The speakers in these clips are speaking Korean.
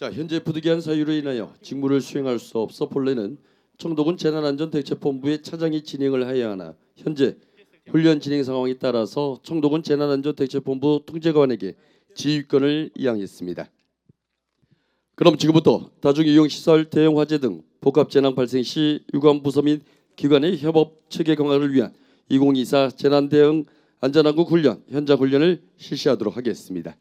자, 현재 부득이한 사유로 인하여 직무를 수행할 수 없어 본래는 청도군 재난안전대책본부의 차장이 진행을 해야 하나 현재 훈련 진행 상황에 따라서 청도군 재난안전대책본부 통제관에게 지휘권을 이양했습니다. 그럼 지금부터 다중이용시설 대형 화재 등 복합재난 발생 시 유관부서 및 기관의 협업 체계 강화를 위한 2024 재난대응 안전왕국 훈련 현장 훈련을 실시하도록 하겠습니다.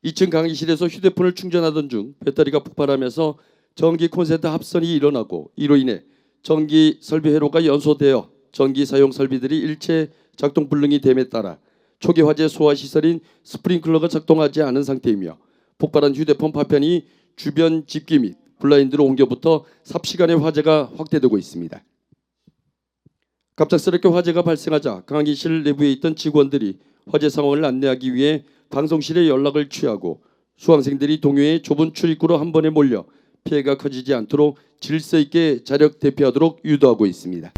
2층 강의실에서 휴대폰을 충전하던 중 배터리가 폭발하면서 전기 콘센트 합선이 일어나고 이로 인해 전기 설비 회로가 연소되어 전기 사용 설비들이 일체 작동 불능이 됨에 따라 초기 화재 소화 시설인 스프링클러가 작동하지 않은 상태이며 폭발한 휴대폰 파편이 주변 집기 및 블라인드로 옮겨붙어 삽시간에 화재가 확대되고 있습니다. 갑작스럽게 화재가 발생하자 강의실 내부에 있던 직원들이 화재 상황을 안내하기 위해 방송실에 연락을 취하고 수강생들이 동요의 좁은 출입구로 한 번에 몰려 피해가 커지지 않도록 질서 있게 자력 대피하도록 유도하고 있습니다.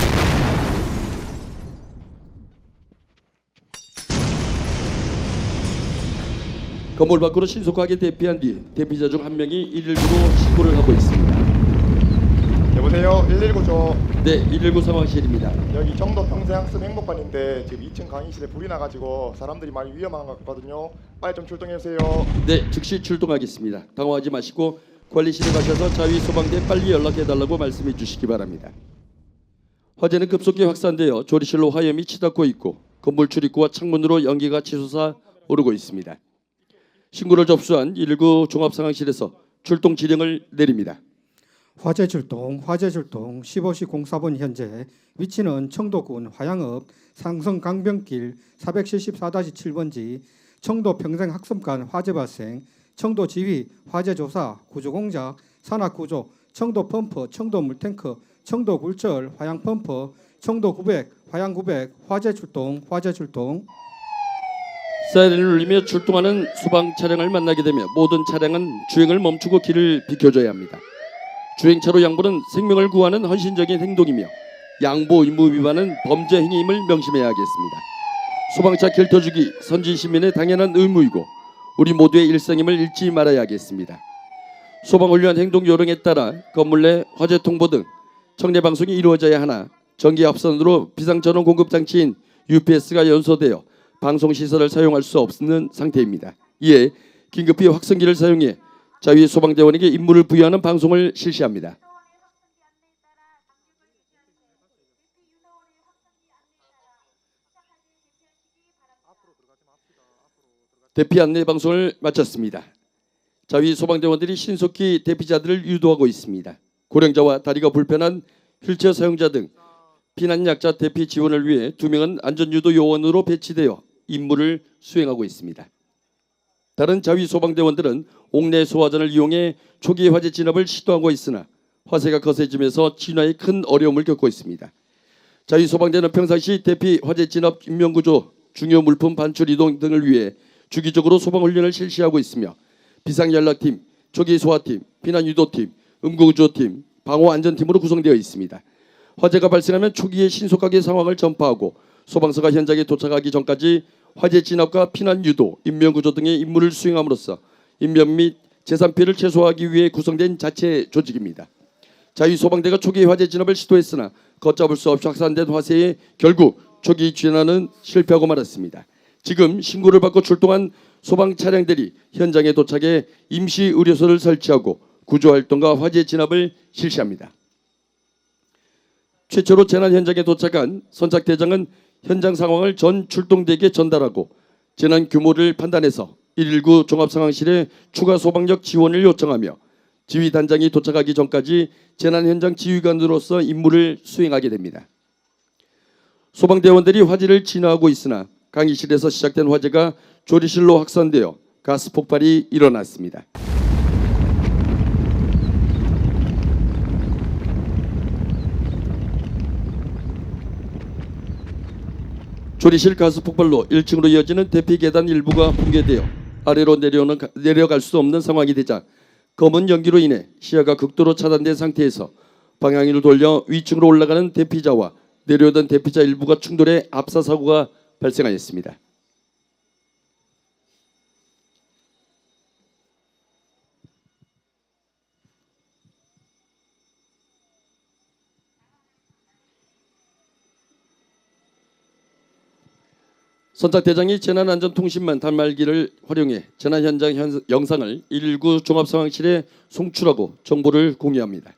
건물 밖으로 신속하게 대피한 뒤 대피자 중 한 명이 119로 신고를 하고 있습니다. 여보세요, 119죠. 네, 119 상황실입니다. 여기 청도 평생학습 행복관인데 지금 2층 강의실에 불이 나가지고 사람들이 많이 위험한 것 같거든요. 빨리 좀 출동해 주세요. 네, 즉시 출동하겠습니다. 당황하지 마시고 관리실에 가셔서 자위 소방대에 빨리 연락해달라고 말씀해 주시기 바랍니다. 화재는 급속히 확산되어 조리실로 화염이 치닫고 있고 건물 출입구와 창문으로 연기가 치솟아 오르고 있습니다. 신고를 접수한 119 종합상황실에서 출동 지령을 내립니다. 화재 출동 15시 04분 현재 위치는 청도군 화양읍 상성 강변길 474-7번지 청도 평생학습관 화재 발생 청도 지휘 화재 조사 구조공작 산악구조 청도 펌프 청도 물탱크 청도 굴절 화양 펌프 청도 900 화양 900 화재 출동 사이렌을 울리며 출동하는 소방 차량을 만나게 되며 모든 차량은 주행을 멈추고 길을 비켜줘야 합니다. 주행차로 양보는 생명을 구하는 헌신적인 행동이며 양보 의무 위반은 범죄 행위임을 명심해야 하겠습니다. 소방차 길터주기 선진 시민의 당연한 의무이고 우리 모두의 일상임을 잃지 말아야 하겠습니다. 소방훈련 행동 요령에 따라 건물 내 화재 통보 등 청내 방송이 이루어져야 하나 전기 합선으로 비상전원 공급 장치인 UPS가 연소되어 방송 시설을 사용할 수 없는 상태입니다. 이에 긴급히 확성기를 사용해 자위 소방대원에게 임무를 부여하는 방송을 실시합니다. 대피 안내 방송을 마쳤습니다. 자위 소방대원들이 신속히 대피자들을 유도하고 있습니다. 고령자와 다리가 불편한 휠체어 사용자 등 피난약자 대피 지원을 위해 2명은 안전유도 요원으로 배치되어 임무를 수행하고 있습니다. 다른 자위 소방대원들은 옥내 소화전을 이용해 초기 화재 진압을 시도하고 있으나 화재가 거세지면서 진화에 큰 어려움을 겪고 있습니다. 자위 소방대는 평상시 대피 화재 진압 인명구조 중요 물품 반출 이동 등을 위해 주기적으로 소방훈련을 실시하고 있으며 비상연락팀, 초기 소화팀, 피난유도팀, 응급구조팀, 방호안전팀으로 구성되어 있습니다. 화재가 발생하면 초기에 신속하게 상황을 전파하고 소방서가 현장에 도착하기 전까지 화재 진압과 피난 유도, 인명구조 등의 임무를 수행함으로써 인명 및 재산 피해를 최소화하기 위해 구성된 자체 조직입니다. 자위소방대가 초기 화재 진압을 시도했으나 걷잡을 수 없이 확산된 화재에 결국 초기 진화는 실패하고 말았습니다. 지금 신고를 받고 출동한 소방 차량들이 현장에 도착해 임시 의료소를 설치하고 구조활동과 화재 진압을 실시합니다. 최초로 재난 현장에 도착한 선착대장은 현장 상황을 전 출동대에게 전달하고 재난 규모를 판단해서 119 종합상황실에 추가 소방력 지원을 요청하며 지휘단장이 도착하기 전까지 재난 현장 지휘관으로서 임무를 수행하게 됩니다. 소방대원들이 화재를 진화하고 있으나 강의실에서 시작된 화재가 조리실로 확산되어 가스 폭발이 일어났습니다. 조리실 가스 폭발로 1층으로 이어지는 대피 계단 일부가 붕괴되어 아래로 내려갈 수 없는 상황이 되자 검은 연기로 인해 시야가 극도로 차단된 상태에서 방향을 돌려 위층으로 올라가는 대피자와 내려오던 대피자 일부가 충돌해 압사 사고가 발생하였습니다. 선착대장이 재난안전통신만 단말기를 활용해 재난 현장 영상을 119 종합상황실에 송출하고 정보를 공유합니다.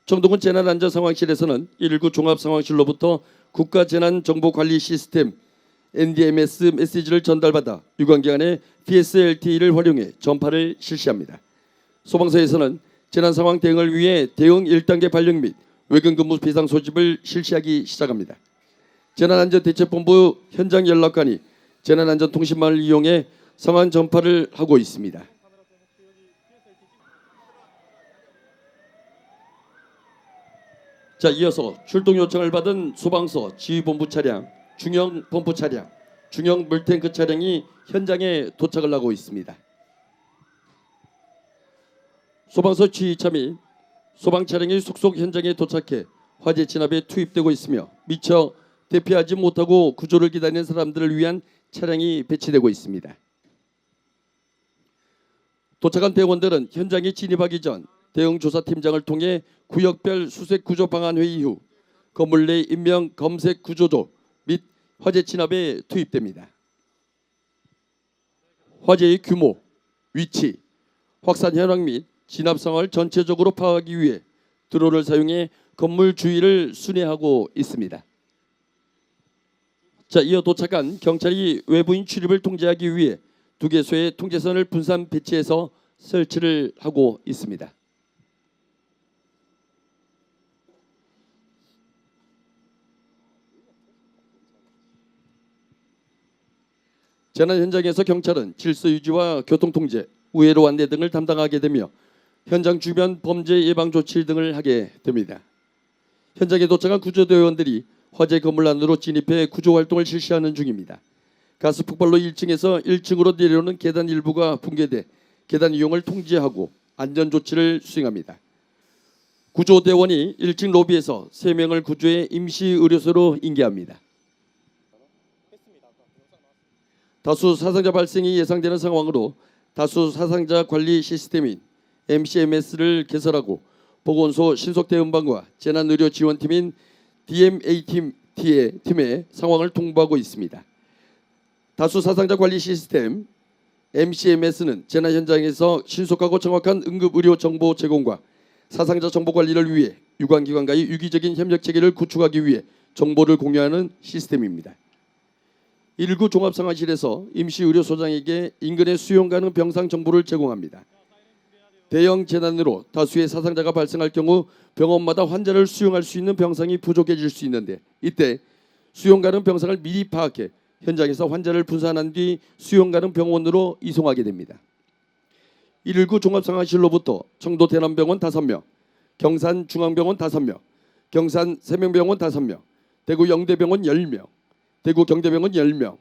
청도군 재난안전상황실에서는 119 종합상황실로부터 국가재난정보관리 시스템 NDMS 메시지를 전달받아 유관기관의 PSLTE를 활용해 전파를 실시합니다. 소방서에서는 재난상황 대응을 위해 대응 1단계 발령 및 외근근무 비상소집을 실시하기 시작합니다. 재난안전대책본부 현장연락관이 재난안전통신망을 이용해 상황 전파를 하고 있습니다. 자, 이어서 출동 요청을 받은 소방서 지휘본부 차량, 중형 펌프 차량, 중형 물탱크 차량이 현장에 도착을 하고 있습니다. 소방서 지휘차 및 소방 차량이 속속 현장에 도착해 화재 진압에 투입되고 있으며 미처 대피하지 못하고 구조를 기다리는 사람들을 위한 차량이 배치되고 있습니다. 도착한 대원들은 현장에 진입하기 전 대응조사팀장을 통해 구역별 수색 구조 방안 회의 후 건물 내 인명 검색 구조조 및 화재 진압에 투입됩니다. 화재의 규모, 위치, 확산 현황 및 진압 상황을 전체적으로 파악하기 위해 드론을 사용해 건물 주위를 순회하고 있습니다. 자, 이어 도착한 경찰이 외부인 출입을 통제하기 위해 2개소의 통제선을 분산 배치해서 설치를 하고 있습니다. 재난 현장에서 경찰은 질서 유지와 교통 통제, 우회로 안내 등을 담당하게 되며 현장 주변 범죄 예방 조치 등을 하게 됩니다. 현장에 도착한 구조대원들이 화재 건물 안으로 진입해 구조 활동을 실시하는 중입니다. 가스 폭발로 1층에서 1층으로 내려오는 계단 일부가 붕괴돼 계단 이용을 통제하고 안전 조치를 수행합니다. 구조대원이 1층 로비에서 3명을 구조해 임시 의료소로 인계합니다. 다수 사상자 발생이 예상되는 상황으로 다수 사상자 관리 시스템인 MCMS를 개설하고 보건소 신속대응반과 재난의료지원팀인 DMA팀의 상황을 통보하고 있습니다. 다수 사상자 관리 시스템 MCMS는 재난 현장에서 신속하고 정확한 응급의료 정보 제공과 사상자 정보 관리를 위해 유관기관과의 유기적인 협력 체계를 구축하기 위해 정보를 공유하는 시스템입니다. 119 종합상황실에서 임시의료소장에게 인근의 수용 가능 병상 정보를 제공합니다. 대형 재난으로 다수의 사상자가 발생할 경우 병원마다 환자를 수용할 수 있는 병상이 부족해질 수 있는데 이때 수용 가능 병상을 미리 파악해 현장에서 환자를 분산한 뒤 수용 가능 병원으로 이송하게 됩니다. 119 종합상황실로부터 청도 대남병원 5명, 경산 중앙병원 5명, 경산 세명병원 5명, 대구 영대병원 10명, 대구 경대병원 10명,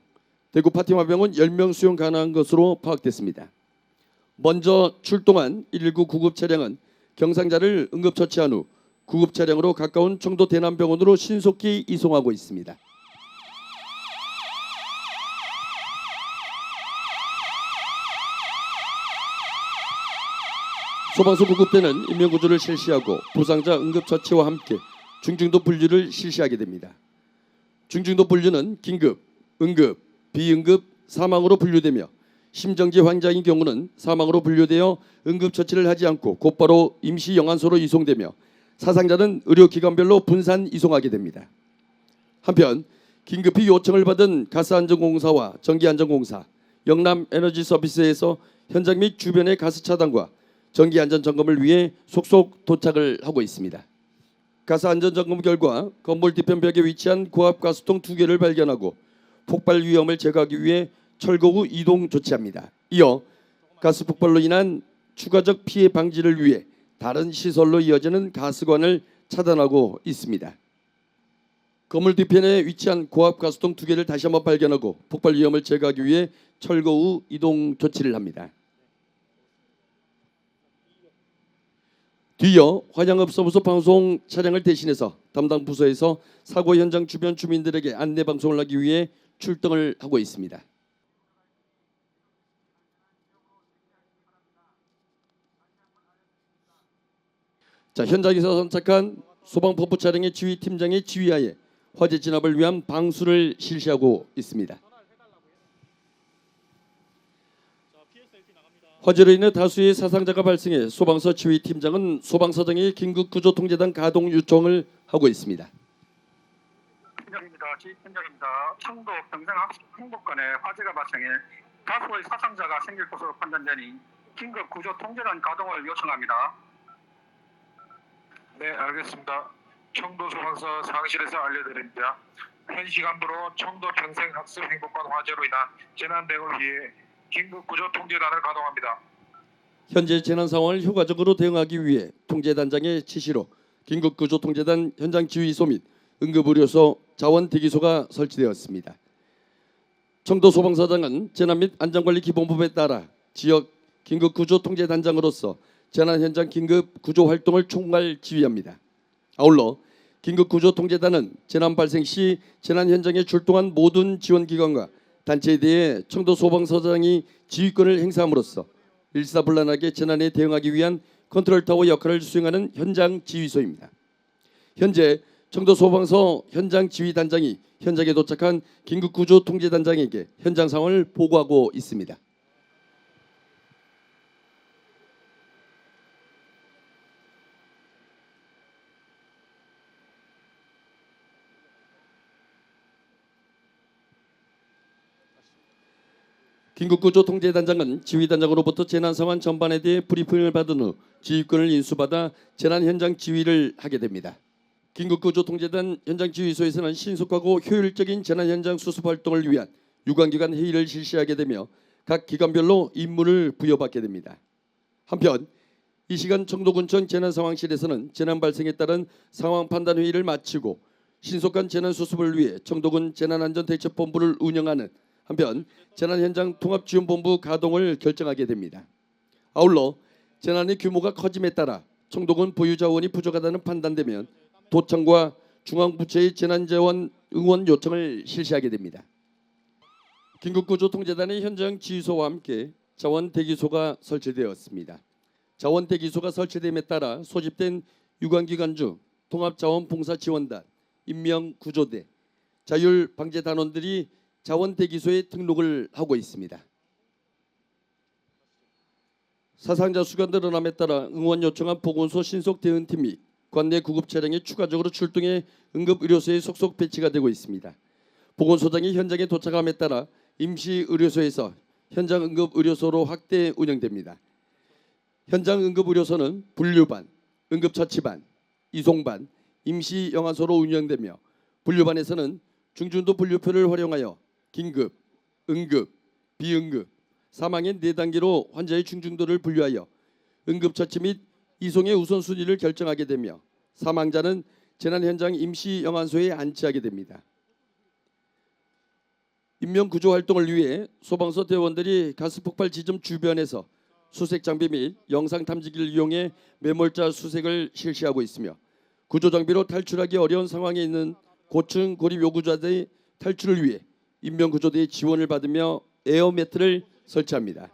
대구 파티마병원 10명 수용 가능한 것으로 파악됐습니다. 먼저 출동한 119 구급 차량은 경상자를 응급처치한 후 구급 차량으로 가까운 청도 대남병원으로 신속히 이송하고 있습니다. 소방서 구급대는 인명구조를 실시하고 부상자 응급처치와 함께 중증도 분류를 실시하게 됩니다. 중증도 분류는 긴급, 응급, 비응급, 사망으로 분류되며 심정지 환자인 경우는 사망으로 분류되어 응급처치를 하지 않고 곧바로 임시영안소로 이송되며 사상자는 의료기관별로 분산 이송하게 됩니다. 한편 긴급히 요청을 받은 가스안전공사와 전기안전공사, 영남에너지서비스에서 현장 및 주변의 가스 차단과 전기안전점검을 위해 속속 도착을 하고 있습니다. 가스안전점검 결과 건물 뒤편벽에 위치한 고압 가스통 2개를 발견하고 폭발 위험을 제거하기 위해 철거 후 이동 조치합니다. 이어 가스 폭발로 인한 추가적 피해 방지를 위해 다른 시설로 이어지는 가스관을 차단하고 있습니다. 건물 뒤편에 위치한 고압 가스통 2개를 다시 한번 발견하고 폭발 위험을 제거하기 위해 철거 후 이동 조치를 합니다. 뒤이어 화양읍서부서 방송 차량을 대신해서 담당 부서에서 사고 현장 주변 주민들에게 안내 방송을 하기 위해 출동을 하고 있습니다. 자, 현장에서 선착한 소방펌프 차량의 지휘팀장의 지휘하에 화재 진압을 위한 방수를 실시하고 있습니다. 화재로 인해 다수의 사상자가 발생해 소방서 지휘팀장은 소방서장이 긴급구조통제단 가동 요청을 하고 있습니다. 팀장입니다. 지휘팀장입니다. 청도 평생행복관에 화재가 발생해 다수의 사상자가 생길 것으로 판단되니 긴급구조통제단 가동을 요청합니다. 네, 알겠습니다. 청도 소방서 상실에서 알려드립니다. 현 시간부로 청도 평생학습행복관 화재로 인한 재난 대응을 위해 긴급구조통제단을 가동합니다. 현재 재난 상황을 효과적으로 대응하기 위해 통제단장의 지시로 긴급구조통제단 현장 지휘소 및 응급의료소 자원대기소가 설치되었습니다. 청도 소방서장은 재난 및 안전관리 기본법에 따라 지역 긴급구조통제단장으로서 재난 현장 긴급구조 활동을 총괄 지휘합니다. 아울러 긴급구조통제단은 재난 발생 시 재난 현장에 출동한 모든 지원기관과 단체에 대해 청도 소방서장이 지휘권을 행사함으로써 일사불란하게 재난에 대응하기 위한 컨트롤타워 역할을 수행하는 현장 지휘소입니다. 현재 청도 소방서 현장 지휘단장이 현장에 도착한 긴급구조통제단장에게 현장 상황을 보고하고 있습니다. 긴급구조통제단장은 지휘단장으로부터 재난 상황 전반에 대해 브리핑을 받은 후 지휘권을 인수받아 재난 현장 지휘를 하게 됩니다. 긴급구조통제단 현장 지휘소에서는 신속하고 효율적인 재난 현장 수습 활동을 위한 유관기관 회의를 실시하게 되며 각 기관별로 임무를 부여받게 됩니다. 한편 이 시간 청도군청 재난상황실에서는 재난 발생에 따른 상황 판단 회의를 마치고 신속한 재난 수습을 위해 청도군 재난안전대책본부를 운영하는 한편 재난 현장 통합지원본부 가동을 결정하게 됩니다. 아울러 재난의 규모가 커짐에 따라 청도군 보유 자원이 부족하다는 판단되면 도청과 중앙부처의 재난재원 응원 요청을 실시하게 됩니다. 긴급구조통제단의 현장 지휘소와 함께 자원대기소가 설치되었습니다. 자원대기소가 설치됨에 따라 소집된 유관기관 중 통합자원봉사지원단, 인명구조대, 자율방재단원들이 자원대기소에 등록을 하고 있습니다. 사상자 수가 늘어남에 따라 응원 요청한 보건소 신속대응팀 및 관내 구급 차량이 추가적으로 출동해 응급의료소에 속속 배치가 되고 있습니다. 보건소장이 현장에 도착함에 따라 임시의료소에서 현장 응급의료소로 확대 운영됩니다. 현장 응급의료소는 분류반, 응급처치반, 이송반, 임시영안소로 운영되며 분류반에서는 중증도 분류표를 활용하여 긴급, 응급, 비응급, 사망의 4단계로 환자의 중증도를 분류하여 응급처치 및 이송의 우선순위를 결정하게 되며 사망자는 재난현장 임시영안소에 안치하게 됩니다. 인명구조 활동을 위해 소방서 대원들이 가스폭발 지점 주변에서 수색장비 및 영상탐지기를 이용해 매몰자 수색을 실시하고 있으며 구조장비로 탈출하기 어려운 상황에 있는 고층 고립 요구자들의 탈출을 위해 인명구조대의 지원을 받으며 에어매트를 설치합니다.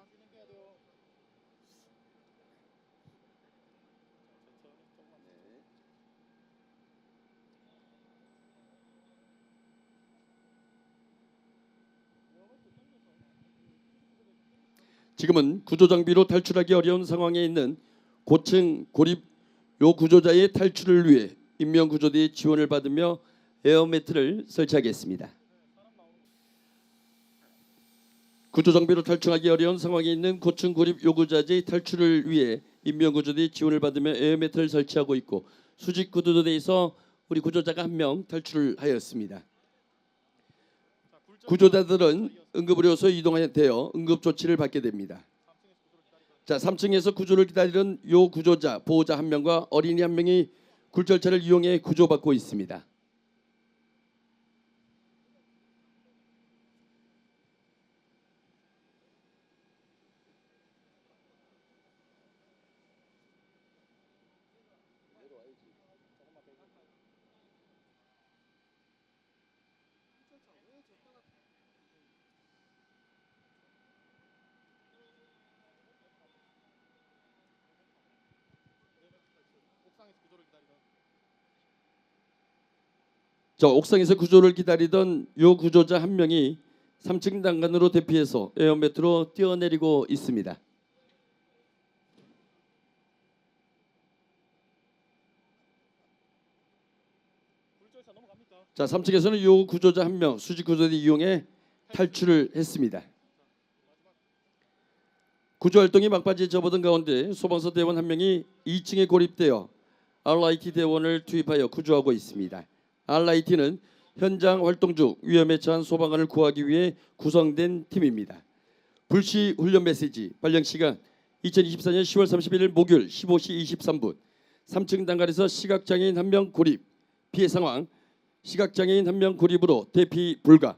지금은 구조장비로 탈출하기 어려운 상황에 있는 고층 고립 요구조자의 탈출을 위해 인명구조대의 지원을 받으며 에어매트를 설치하겠습니다. 구조장비로 탈출하기 어려운 상황에 있는 고층 고립 요구자의 탈출을 위해 인명구조대의 지원을 받으며 에어매트를 설치하고 있고 수직 구조대에서 우리 구조자가 1명 탈출을 하였습니다. 구조자들은 응급의료소에 이동되어 응급조치를 받게 됩니다. 자, 3층에서 구조를 기다리는 요 구조자, 보호자 1명과 어린이 1명이 굴절차를 이용해 구조받고 있습니다. 저 옥상에서 구조를 기다리던 요 구조자 1명이 3층 난간으로 대피해서 에어매트로 뛰어내리고 있습니다. 자, 3층에서는 요 구조자 1명 수직 구조대 이용해 탈출을 했습니다. 구조 활동이 막바지에 접어든 가운데 소방서 대원 1명이 2층에 고립되어 RIT 대원을 투입하여 구조하고 있습니다. RIT는 현장 활동 중 위험에 처한 소방관을 구하기 위해 구성된 팀입니다. 불시 훈련 메시지 발령 시간 2024년 10월 31일 목요일 15시 23분 3층 단간에서 시각장애인 1명 고립 피해 상황 시각장애인 1명 고립으로 대피 불가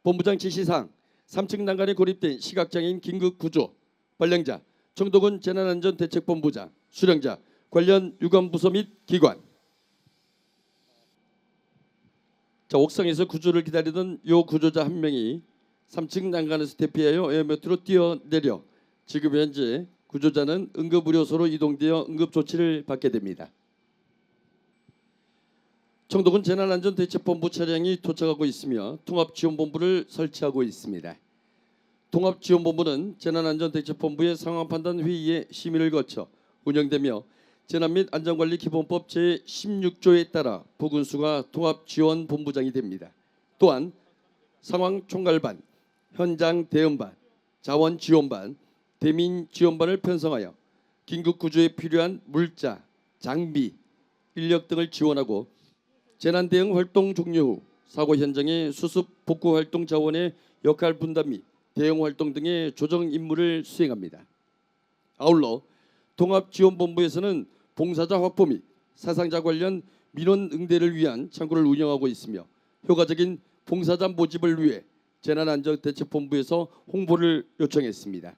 본부장 지시사항 3층 난간에 고립된 시각장애인 긴급 구조 발령자 청도군 재난안전대책본부장 수령자 관련 유관부서 및 기관. 자, 옥상에서 구조를 기다리던 요 구조자 1명이 3층 난간에서 대피하여 에어매트로 뛰어내려 지금 현재 구조자는 응급의료소로 이동되어 응급조치를 받게 됩니다. 청도군 재난안전대책본부 차량이 도착하고 있으며 통합지원본부를 설치하고 있습니다. 통합지원본부는 재난안전대책본부의 상황판단회의에 심의를 거쳐 운영되며 재난 및 안전관리 기본법 제16조에 따라 보건수가 통합지원본부장이 됩니다. 또한 상황총괄반, 현장대응반, 자원지원반, 대민지원반을 편성하여 긴급구조에 필요한 물자, 장비, 인력 등을 지원하고 재난대응 활동 종료 후 사고 현장의 수습 복구 활동 자원의 역할 분담 및 대응 활동 등의 조정 임무를 수행합니다. 아울러 통합지원본부에서는 봉사자 확보 및 사상자 관련 민원 응대를 위한 창구를 운영하고 있으며 효과적인 봉사자 모집을 위해 재난안전대책본부에서 홍보를 요청했습니다.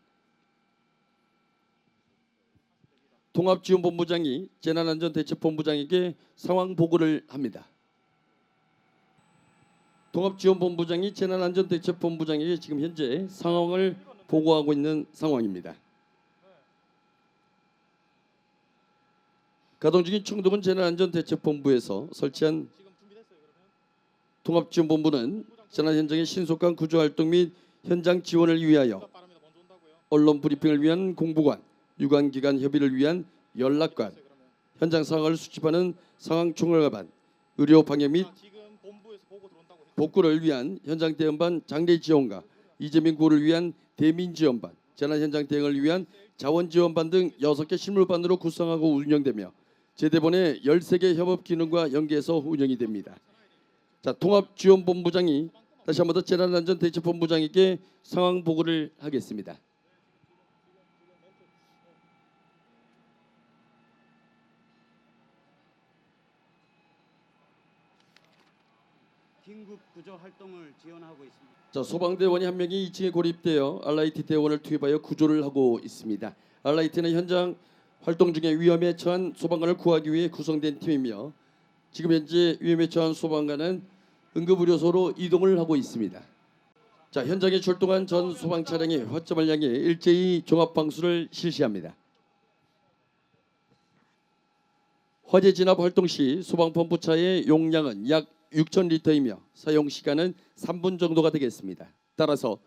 통합지원본부장이 재난안전대책본부장에게 상황 보고를 합니다. 통합지원본부장이 재난안전대책본부장에게 지금 현재 상황을 보고하고 있는 상황입니다. 가동 중인 청도군 재난안전대책본부에서 설치한 통합지원본부는 재난 현장의 신속한 구조활동 및 현장 지원을 위하여 언론 브리핑을 위한 공보관, 유관기관 협의를 위한 연락관, 현장 상황을 수집하는 상황총괄반, 의료 방역 및 복구를 위한 현장 대응반 장례 지원과 이재민 구호를 위한 대민 지원반, 재난 현장 대응을 위한 자원 지원반 등 6개 실물반으로 구성하고 운영되며 제대본의 13개 협업 기능과 연계해서 운영이 됩니다. 자, 통합지원본부장이 다시 한 번 더 재난안전대책본부장에게 상황 보고를 하겠습니다. 긴급 구조 활동을 지원하고 있습니다. 자, 소방대원이 1명이 2층에 고립되어 RIT 대원을 투입하여 구조를 하고 있습니다. RIT는 현장 활동 중에 위험에 처한 소방관을 구하기 위해 구성된 팀이며 지금 현재 위험에 처한 소방관은 응급의료소로 이동을 하고 있습니다. 자, 현장에 출동한 전 소방 차량이 화점을 향해 일제히 종합 방수를 실시합니다. 화재 진압 활동 시 소방 펌프차의 용량은 약 6,000리터이며 사용 시간은 3분 정도가 되겠습니다. 따라서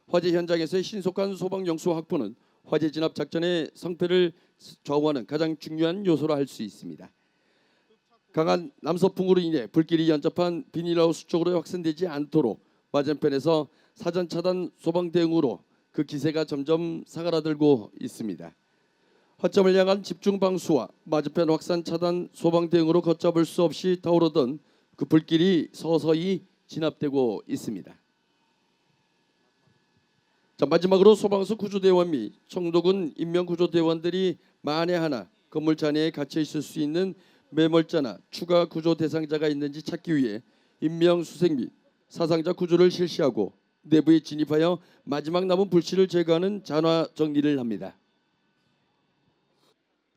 화재 현장에서의 신속한 소방 영수 확보는 화재 진압 작전의 성패를 좌우하는 가장 중요한 요소라 할 수 있습니다. 강한 남서풍으로 인해 불길이 연접한 비닐하우스 쪽으로 확산되지 않도록 맞은편에서 사전 차단 소방 대응으로 그 기세가 점점 사그라들고 있습니다. 화점을 향한 집중 방수와 맞은편 확산 차단 소방 대응으로 걷잡을 수 없이 타오르던 그 불길이 서서히 진압되고 있습니다. 자, 마지막으로 소방서 구조대원 및 청도군 인명구조대원들이 만에 하나 건물차 내에 갇혀 있을 수 있는 매몰자나 추가 구조 대상자가 있는지 찾기 위해 인명수색 및 사상자 구조를 실시하고 내부에 진입하여 마지막 남은 불씨를 제거하는 잔화 정리를 합니다.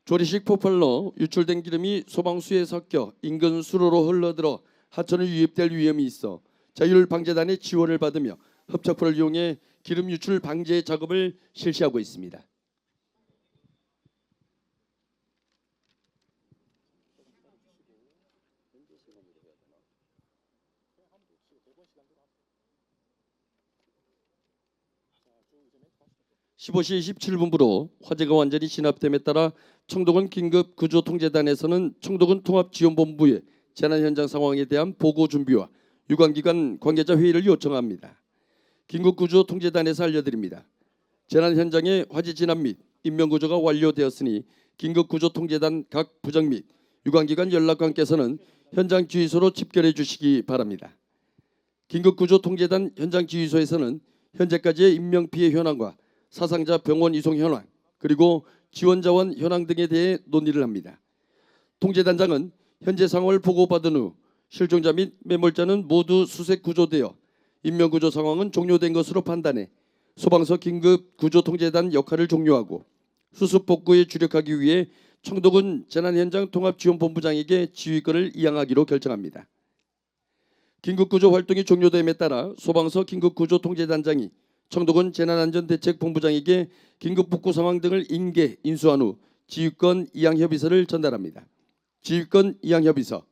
조리식 폭발로 유출된 기름이 소방수에 섞여 인근 수로로 흘러들어 하천에 유입될 위험이 있어 자율방재단의 지원을 받으며 흡착포를 이용해 기름 유출 방제 작업을 실시하고 있습니다. (15시 27분부로) 화재가 완전히 진압됨에 따라 청도군 긴급구조통제단에서는 청도군 통합지원본부에 재난 현장 상황에 대한 보고 준비와 유관기관 관계자 회의를 요청합니다. 긴급구조통제단에서 알려드립니다. 재난 현장의 화재 진압 및 인명구조가 완료되었으니 긴급구조통제단 각 부장 및 유관기관 연락관께서는 현장 지휘소로 집결해 주시기 바랍니다. 긴급구조통제단 현장 지휘소에서는 현재까지의 인명피해 현황과 사상자 병원 이송 현황 그리고 지원자원 현황 등에 대해 논의를 합니다. 통제단장은 현재 상황을 보고받은 후 실종자 및 매몰자는 모두 수색 구조되어 인명구조 상황은 종료된 것으로 판단해 소방서 긴급구조통제단 역할을 종료하고 수습 복구에 주력하기 위해 청도군 재난현장 통합지원본부장에게 지휘권을 이양하기로 결정합니다. 긴급구조 활동이 종료됨에 따라 소방서 긴급구조통제단장이 청도군 재난안전대책본부장에게 긴급복구 상황 등을 인계인수한 후 지휘권 이양협의서를 전달합니다. 지휘권 이양협의서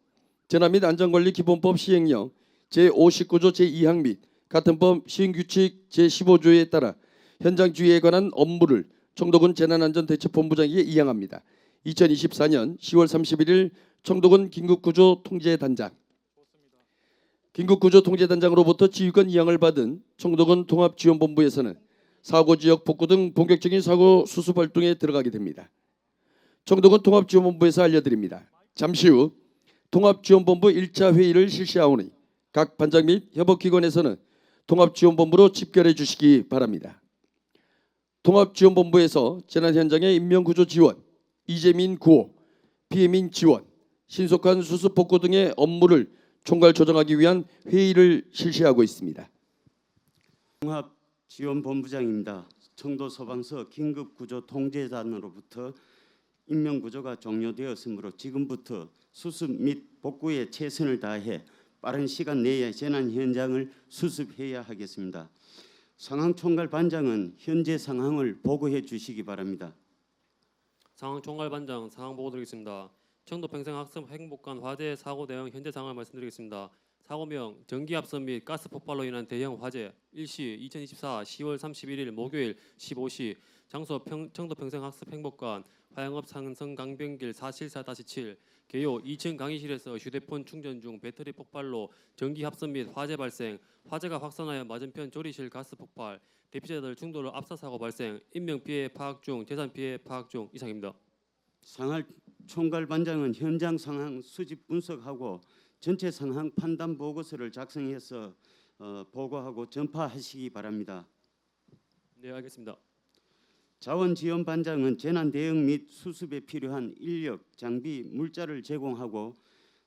재난 및 안전관리 기본법 시행령 제59조 제2항 및 같은 법 시행규칙 제15조에 따라 현장 주의에 관한 업무를 청도군 재난안전대책본부장에게 이양합니다. 2024년 10월 31일 청도군 긴급구조통제단장 긴급구조통제단장으로부터 지휘권 이양을 받은 청도군 통합지원본부에서는 사고지역 복구 등 본격적인 사고 수습 활동에 들어가게 됩니다. 청도군 통합지원본부에서 알려드립니다. 잠시 후 통합지원본부 1차 회의를 실시하오니 각 반장 및 협업기관에서는 통합지원본부로 집결해 주시기 바랍니다. 통합지원본부에서 재난 현장의 인명구조 지원, 이재민 구호, 피해민 지원, 신속한 수습 복구 등의 업무를 총괄 조정하기 위한 회의를 실시하고 있습니다. 통합지원본부장입니다. 청도 소방서 긴급구조통제단으로부터 인명구조가 종료되었으므로 지금부터 수습 및 복구에 최선을 다해 빠른 시간 내에 재난 현장을 수습해야 하겠습니다. 상황총괄반장은 현재 상황을 보고해 주시기 바랍니다. 상황총괄반장 상황 보고 드리겠습니다. 청도 평생학습 행복관 화재 사고 대응 현재 상황을 말씀드리겠습니다. 사고명 전기압선 및 가스 폭발로 인한 대형 화재 일시 2024 10월 31일 목요일 15시 장소 청도 평생학습 행복관 화양읍 상성 강변길 474-7 개요 2층 강의실에서 휴대폰 충전 중 배터리 폭발로 전기 합선 및 화재 발생 화재가 확산하여 맞은편 조리실 가스 폭발 대피자들 중도로 압사 사고 발생 인명 피해 파악 중 재산 피해 파악 중 이상입니다. 상황총괄반장은 현장 상황 수집 분석하고 전체 상황 판단 보고서를 작성해서 보고하고 전파하시기 바랍니다. 네, 알겠습니다. 자원지원반장은 재난 대응 및 수습에 필요한 인력, 장비, 물자를 제공하고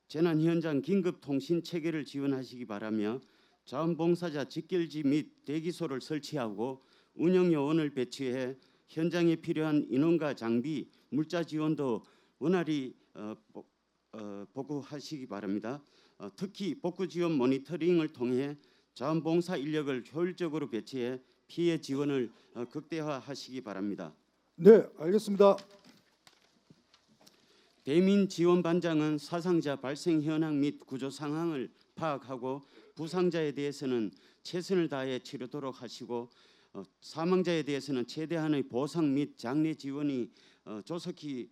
재난 현장 긴급 통신 체계를 지원하시기 바라며 자원봉사자 직결지 및 대기소를 설치하고 운영 요원을 배치해 현장에 필요한 인원과 장비, 물자 지원도 원활히 보고하시기 바랍니다. 특히 복구 지원 모니터링을 통해 자원봉사 인력을 효율적으로 배치해 피해 지원을 극대화하시기 바랍니다. 네, 알겠습니다. 대민지원반장은 사상자 발생 현황 및 구조 상황을 파악하고 부상자에 대해서는 최선을 다해 치료도록 하시고 사망자에 대해서는 최대한의 보상 및 장례 지원이 조속히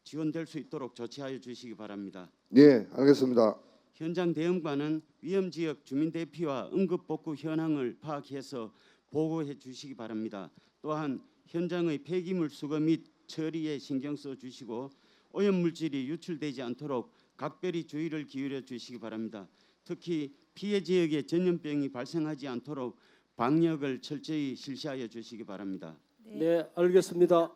지원될 수 있도록 조치하여 주시기 바랍니다. 네, 알겠습니다. 현장 대응관은 위험지역 주민 대피와 응급복구 현황을 파악해서 보고해 주시기 바랍니다. 또한 현장의 폐기물 수거 및 처리에 신경 써 주시고 오염물질이 유출되지 않도록 각별히 주의를 기울여 주시기 바랍니다. 특히 피해 지역에 전염병이 발생하지 않도록 방역을 철저히 실시하여 주시기 바랍니다. 네, 알겠습니다.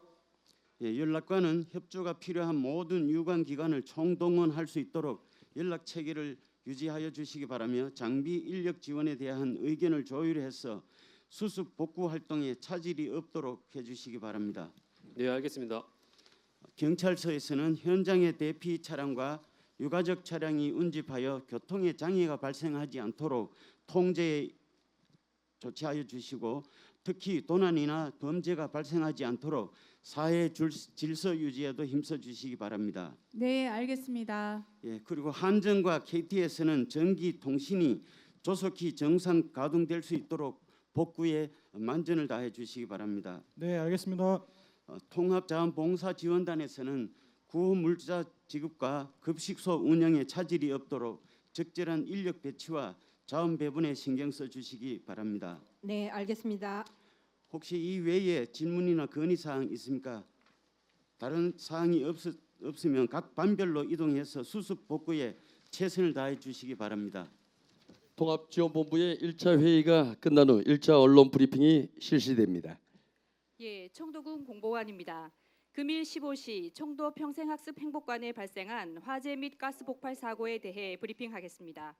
연락관은 협조가 필요한 모든 유관기관을 총동원할 수 있도록 연락 체계를 유지하여 주시기 바라며 장비 인력 지원에 대한 의견을 조율해서 수습 복구 활동에 차질이 없도록 해주시기 바랍니다. 네, 알겠습니다. 경찰서에서는 현장의 대피 차량과 유가족 차량이 운집하여 교통에 장애가 발생하지 않도록 통제에 조치하여 주시고 특히 도난이나 범죄가 발생하지 않도록 사회 질서 유지에도 힘써 주시기 바랍니다. 네, 알겠습니다. 그리고 한전과 KT에서는 전기 통신이 조속히 정상 가동될 수 있도록 복구에 만전을 다해 주시기 바랍니다. 네, 알겠습니다. 통합자원봉사지원단에서는 구호 물자 지급과 급식소 운영에 차질이 없도록 적절한 인력 배치와 자원 배분에 신경 써 주시기 바랍니다. 네, 알겠습니다. 혹시 이 외에 질문이나 건의 사항 있습니까? 다른 사항이 없으면 각 반별로 이동해서 수습 복구에 최선을 다해 주시기 바랍니다. 통합지원본부의 1차 회의가 끝난 후 1차 언론 브리핑이 실시됩니다. 예, 청도군 공보관입니다. 금일 15시 청도 평생학습행복관에 발생한 화재 및 가스 폭발 사고에 대해 브리핑하겠습니다.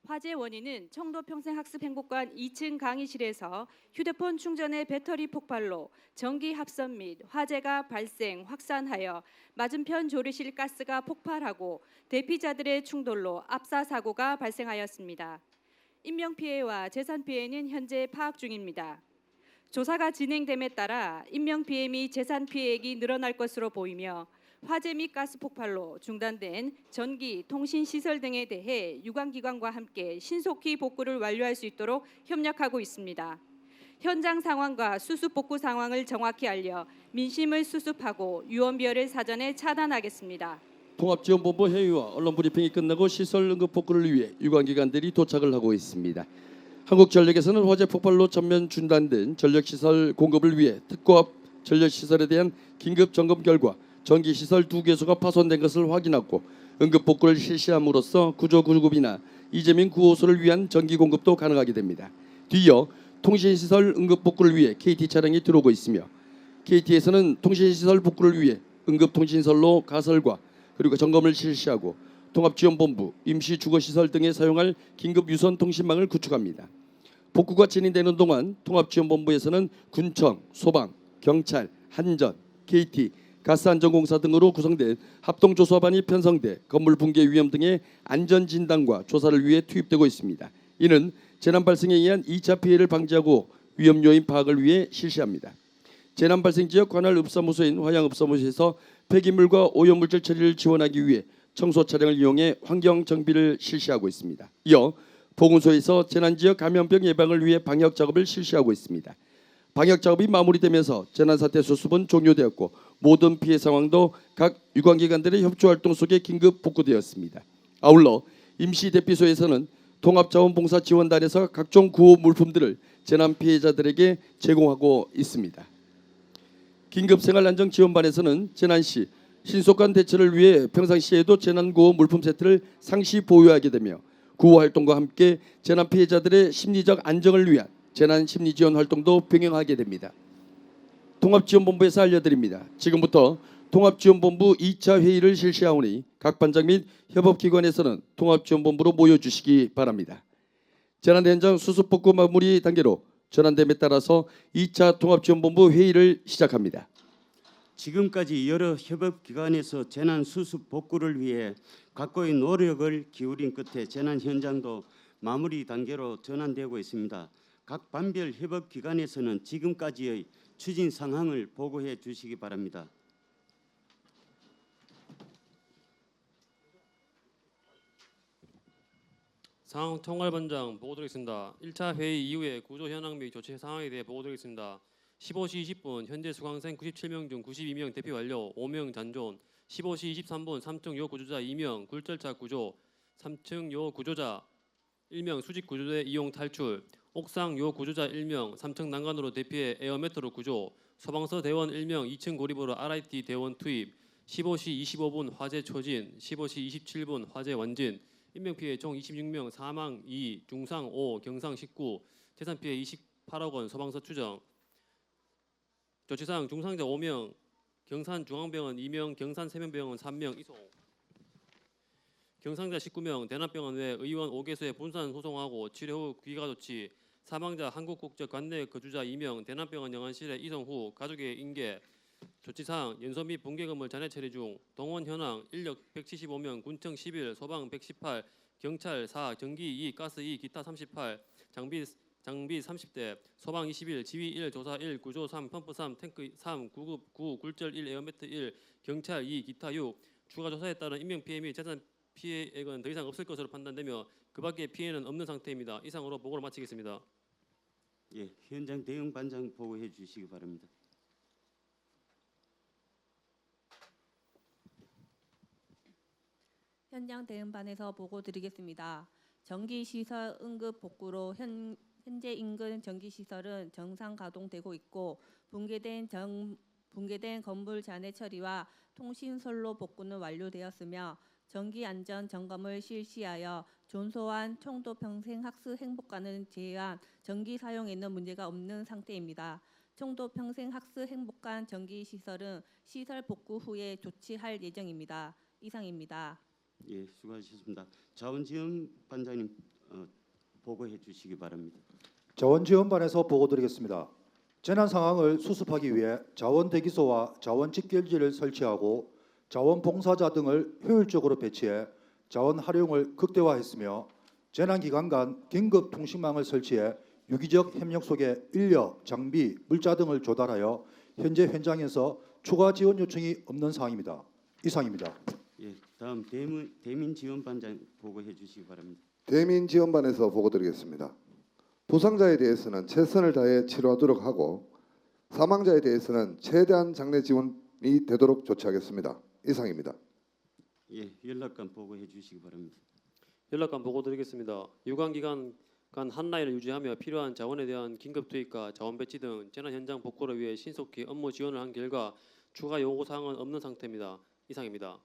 화재 원인은 청도 평생학습행복관 2층 강의실에서 휴대폰 충전의 배터리 폭발로 전기 합선 및 화재가 발생 확산하여 맞은편 조리실 가스가 폭발하고 대피자들의 충돌로 압사 사고가 발생하였습니다. 인명피해와 재산피해는 현재 파악 중입니다. 조사가 진행됨에 따라 인명피해 및 재산피해액이 늘어날 것으로 보이며 화재 및 가스 폭발로 중단된 전기, 통신시설 등에 대해 유관기관과 함께 신속히 복구를 완료할 수 있도록 협력하고 있습니다. 현장 상황과 수습 복구 상황을 정확히 알려 민심을 수습하고 유언비어를 사전에 차단하겠습니다. 통합지원본부 회의와 언론 브리핑이 끝나고 시설 응급 복구를 위해 유관기관들이 도착을 하고 있습니다. 한국전력에서는 화재 폭발로 전면 중단된 전력시설 공급을 위해 특고압 전력시설에 대한 긴급 점검 결과 전기시설 2개소가 파손된 것을 확인하고 응급 복구를 실시함으로써 구조구급이나 이재민 구호소를 위한 전기 공급도 가능하게 됩니다. 뒤이어 통신시설 응급 복구를 위해 KT 차량이 들어오고 있으며 KT에서는 통신시설 복구를 위해 응급통신선로 가설과 그리고 점검을 실시하고 통합지원본부, 임시주거시설 등에 사용할 긴급 유선 통신망을 구축합니다. 복구가 진행되는 동안 통합지원본부에서는 군청, 소방, 경찰, 한전, KT, 가스안전공사 등으로 구성된 합동조사반이 편성돼 건물 붕괴 위험 등의 안전진단과 조사를 위해 투입되고 있습니다. 이는 재난 발생에 의한 2차 피해를 방지하고 위험 요인 파악을 위해 실시합니다. 재난 발생 지역 관할 읍사무소인 화양읍사무소에서 폐기물과 오염물질 처리를 지원하기 위해 청소 차량을 이용해 환경 정비를 실시하고 있습니다. 이어 보건소에서 재난지역 감염병 예방을 위해 방역 작업을 실시하고 있습니다. 방역 작업이 마무리되면서 재난사태 수습은 종료되었고 모든 피해 상황도 각 유관기관들의 협조활동 속에 긴급 복구되었습니다. 아울러 임시대피소에서는 통합자원봉사지원단에서 각종 구호 물품들을 재난 피해자들에게 제공하고 있습니다. 긴급생활안정지원반에서는 재난 시 신속한 대처를 위해 평상시에도 재난구호 물품 세트를 상시 보유하게 되며 구호 활동과 함께 재난 피해자들의 심리적 안정을 위한 재난 심리 지원 활동도 병행하게 됩니다. 통합지원본부에서 알려드립니다. 지금부터 통합지원본부 2차 회의를 실시하오니 각 반장 및 협업기관에서는 통합지원본부로 모여주시기 바랍니다. 재난 현장 수습복구 마무리 단계로 전환됨에 따라서 2차 통합지원본부 회의를 시작합니다. 지금까지 여러 협업기관에서 재난 수습 복구를 위해 각고의 노력을 기울인 끝에 재난 현장도 마무리 단계로 전환되고 있습니다. 각 반별 협업기관에서는 지금까지의 추진 상황을 보고해 주시기 바랍니다. 상황 총괄반장 보고 드리겠습니다. 1차 회의 이후에 구조 현황 및 조치 상황에 대해 보고 드리겠습니다. 15시 20분 현재 수강생 97명 중 92명 대피 완료, 5명 잔존. 15시 23분 3층 요 구조자 2명 굴절차 구조, 3층 요 구조자 1명 수직 구조대 이용 탈출, 옥상 요 구조자 1명 3층 난간으로 대피해 에어매트로 구조, 소방서 대원 1명 2층 고립으로 RIT 대원 투입. 15시 25분 화재 초진, 15시 27분 화재 완진. 인명피해 총 26명, 사망 2, 중상 5, 경상 19, 재산피해 28억 원 소방서 추정. 조치사항 중상자 5명, 경산중앙병원 2명, 경산 세면병원 3명 이송. 경상자 19명, 대남병원 외 의원 5개소에 분산 소송하고 치료 후 귀가 조치. 사망자 한국국적 관내 거주자 2명, 대남병원 영안실에 이송 후 가족의 인계. 조치사항 연소 및 붕괴금을 잔해 처리 중. 동원 현황 인력 175명, 군청 11, 소방 118, 경찰 4, 전기 2, 가스 2, 기타 38, 장비 30대, 소방 21, 지휘 1, 조사 1, 구조 3, 펌프 3, 탱크 3, 구급 9, 굴절 1, 에어매트 1, 경찰 2, 기타 6. 추가 조사에 따른 인명피해 및 재산 피해액은 더 이상 없을 것으로 판단되며 그 밖의 피해는 없는 상태입니다. 이상으로 보고를 마치겠습니다. 예, 현장 대응 반장 보고해 주시기 바랍니다. 현장 대응반에서 보고 드리겠습니다. 전기시설 응급 복구로 현재 인근 전기시설은 정상 가동되고 있고 붕괴된 건물 잔해 처리와 통신선로 복구는 완료되었으며 전기 안전 점검을 실시하여 존소한 청도 평생학습 행복관을 제외한 전기 사용에는 문제가 없는 상태입니다. 청도 평생학습 행복관 전기시설은 시설 복구 후에 조치할 예정입니다. 이상입니다. 예, 수고하셨습니다. 자원지원 반장님 보고해 주시기 바랍니다. 자원지원반에서 보고드리겠습니다. 재난 상황을 수습하기 위해 자원대기소와 자원집결지를 설치하고 자원봉사자 등을 효율적으로 배치해 자원 활용을 극대화했으며 재난 기간 간 긴급 통신망을 설치해 유기적 협력 속에 인력, 장비, 물자 등을 조달하여 현재 현장에서 추가 지원 요청이 없는 상황입니다. 이상입니다. 예, 다음 대민지원반장 보고해 주시기 바랍니다. 대민지원반에서 보고드리겠습니다. 부상자에 대해서는 최선을 다해 치료하도록 하고 사망자에 대해서는 최대한 장례 지원이 되도록 조치하겠습니다. 이상입니다. 예, 연락관 보고해 주시기 바랍니다. 연락관 보고 드리겠습니다. 유관 기간 간 한라인을 유지하며 필요한 자원에 대한 긴급 투입과 자원 배치 등 재난 현장 복구를 위해 신속히 업무 지원을 한 결과 추가 요구 사항은 없는 상태입니다. 이상입니다.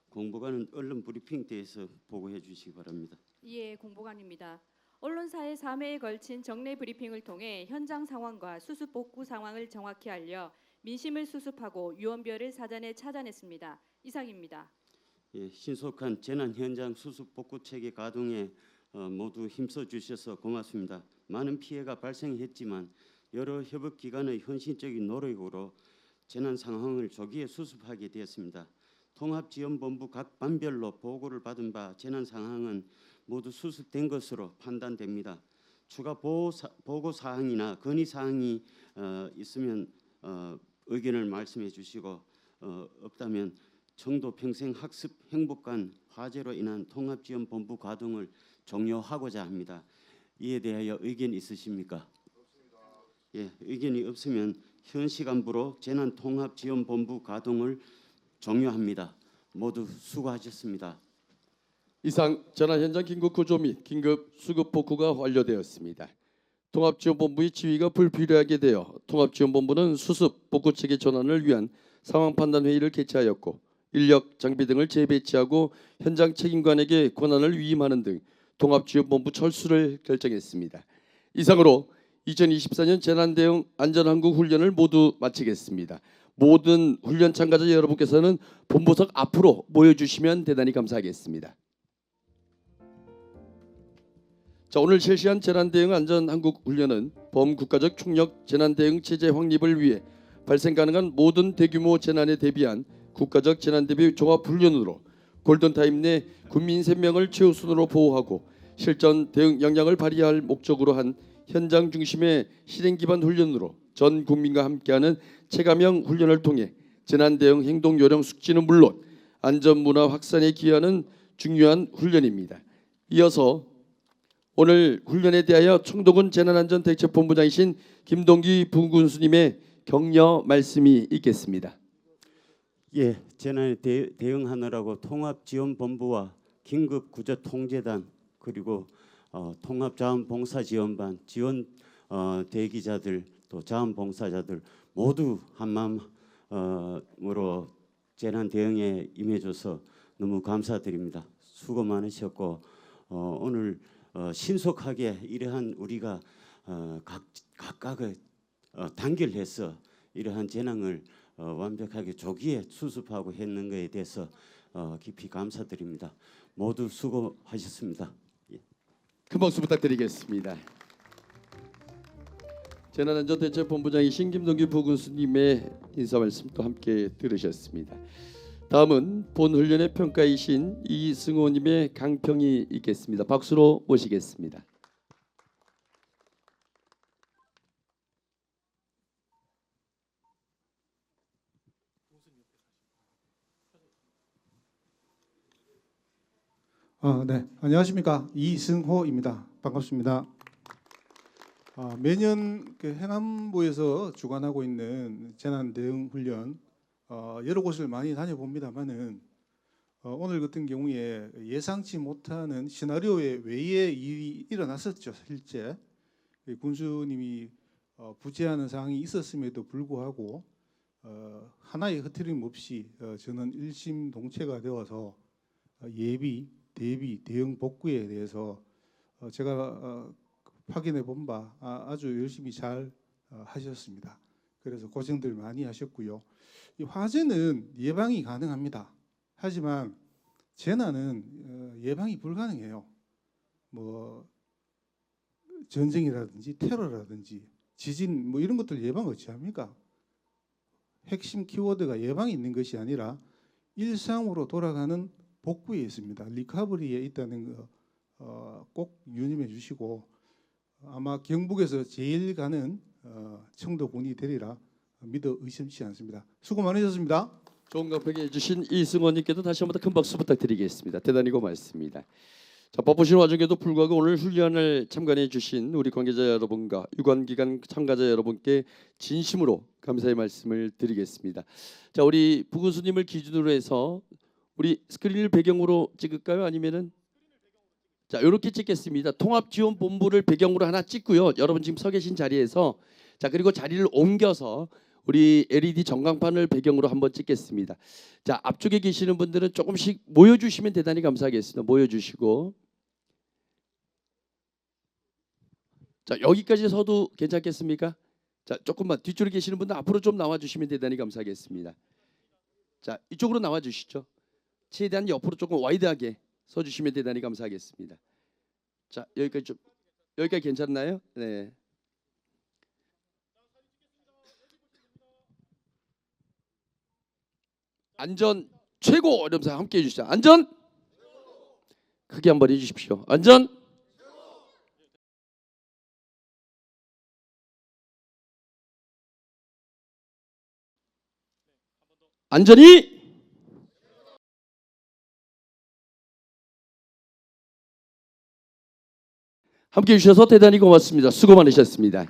공보관은 언론 브리핑 때에서 보고해 주시기 바랍니다. 예, 공보관입니다. 언론사의 3회에 걸친 정례 브리핑을 통해 현장 상황과 수습 복구 상황을 정확히 알려 민심을 수습하고 유언별을 사전에 찾아냈습니다. 이상입니다. 예, 신속한 재난 현장 수습 복구 체계 가동에 모두 힘써 주셔서 고맙습니다. 많은 피해가 발생했지만 여러 협업 기관의 헌신적인 노력으로 재난 상황을 조기에 수습하게 되었습니다. 통합지원본부 각 반별로 보고를 받은 바 재난 상황은 모두 수습된 것으로 판단됩니다. 추가 보고 사항이나 건의 사항이 있으면 의견을 말씀해 주시고 없다면 청도 평생학습 행복관 화재로 인한 통합지원본부 가동을 종료하고자 합니다. 이에 대하여 의견 있으십니까? 예, 의견이 없으면 현 시간부로 재난통합지원본부 가동을 종료합니다. 모두 수고하셨습니다. 이상 재난 현장 긴급 구조 및 긴급 수급 복구가 완료되었습니다. 통합지원본부의 지휘가 불필요하게 되어 통합지원본부는 수습 복구 체계 전환을 위한 상황 판단 회의를 개최하였고 인력, 장비 등을 재배치하고 현장 책임관에게 권한을 위임하는 등 통합지원본부 철수를 결정했습니다. 이상으로 2024년 재난대응 안전항국 훈련을 모두 마치겠습니다. 모든 훈련 참가자 여러분께서는 본부석 앞으로 모여주시면 대단히 감사하겠습니다. 자, 오늘 실시한 재난대응 안전항국 훈련은 범국가적 총력 재난대응 체제 확립을 위해 발생 가능한 모든 대규모 재난에 대비한 국가적 재난대비 종합훈련으로 골든타임 내 국민 생명을 최우선으로 보호하고 실전 대응 역량을 발휘할 목적으로 한 현장 중심의 실행 기반 훈련으로 전 국민과 함께하는 체감형 훈련을 통해 재난 대응 행동 요령 숙지는 물론 안전 문화 확산에 기여하는 중요한 훈련입니다. 이어서 오늘 훈련에 대하여 청도군 재난안전대책본부장이신 김동기 부군수님의 격려 말씀이 있겠습니다. 예, 재난에 대응하느라고 통합지원본부와 긴급구조통제단 그리고 통합자원봉사지원반 지원 대기자들 또 자원봉사자들 모두 한마음으로 재난 대응에 임해줘서 너무 감사드립니다. 수고 많으셨고 오늘 신속하게 이러한 우리가 각각을 단결해서 이러한 재난을 완벽하게 조기에 수습하고 했는 것에 대해서 깊이 감사드립니다. 모두 수고하셨습니다. 예. 큰 박수 부탁드리겠습니다. 재난안전대책본부장이신 김동규 부군수님의 인사 말씀도 함께 들으셨습니다. 다음은 본 훈련의 평가이신 이승호님의 강평이 있겠습니다. 박수로 모시겠습니다. 네, 안녕하십니까. 이승호입니다. 반갑습니다. 매년 행안부에서 주관하고 있는 재난 대응 훈련 여러 곳을 많이 다녀봅니다만은 오늘 같은 경우에 예상치 못하는 시나리오의 외의 일이 일어났었죠. 실제 군수님이 부재하는 상황이 있었음에도 불구하고 하나의 흐트림 없이 저는 일심동체가 되어서 예비, 대비, 대응 복구에 대해서 제가 확인해 본 바 아주 열심히 잘 하셨습니다. 그래서 고생들 많이 하셨고요. 이 화재는 예방이 가능합니다. 하지만 재난은 예방이 불가능해요. 뭐 전쟁이라든지 테러라든지 지진 뭐 이런 것들 예방 어찌 합니까? 핵심 키워드가 예방이 있는 것이 아니라 일상으로 돌아가는 복구에 있습니다. 리커버리에 있다는 거 꼭 유념해 주시고 아마 경북에서 제일 가는 청도군이 되리라 믿어 의심치 않습니다. 수고 많으셨습니다. 좋은 답변 해주신 이승원님께도 다시 한번 더 큰 박수 부탁드리겠습니다. 대단히 고맙습니다. 자, 바쁘신 와중에도 불구하고 오늘 훈련을 참관해 주신 우리 관계자 여러분과 유관기관 참가자 여러분께 진심으로 감사의 말씀을 드리겠습니다. 자, 우리 부군수님을 기준으로 해서 우리 스크린을 배경으로 찍을까요? 아니면은 자, 이렇게 찍겠습니다. 통합지원본부를 배경으로 하나 찍고요. 여러분 지금 서 계신 자리에서 자, 그리고 자리를 옮겨서 우리 LED 전광판을 배경으로 한번 찍겠습니다. 자, 앞쪽에 계시는 분들은 조금씩 모여주시면 대단히 감사하겠습니다. 모여주시고 자, 여기까지 서도 괜찮겠습니까? 자, 조금만 뒤쪽에 계시는 분들 앞으로 좀 나와주시면 대단히 감사하겠습니다. 자, 이쪽으로 나와주시죠. 최대한 옆으로 조금 와이드하게 서주시면 대단히 감사하겠습니다. 자, 여기까지 괜찮나요? 네. 안전 최고 이러면서 함께 해주시죠. 안전 크게 한번 해주십시오. 안전 안전이 함께 해주셔서 대단히 고맙습니다. 수고 많으셨습니다.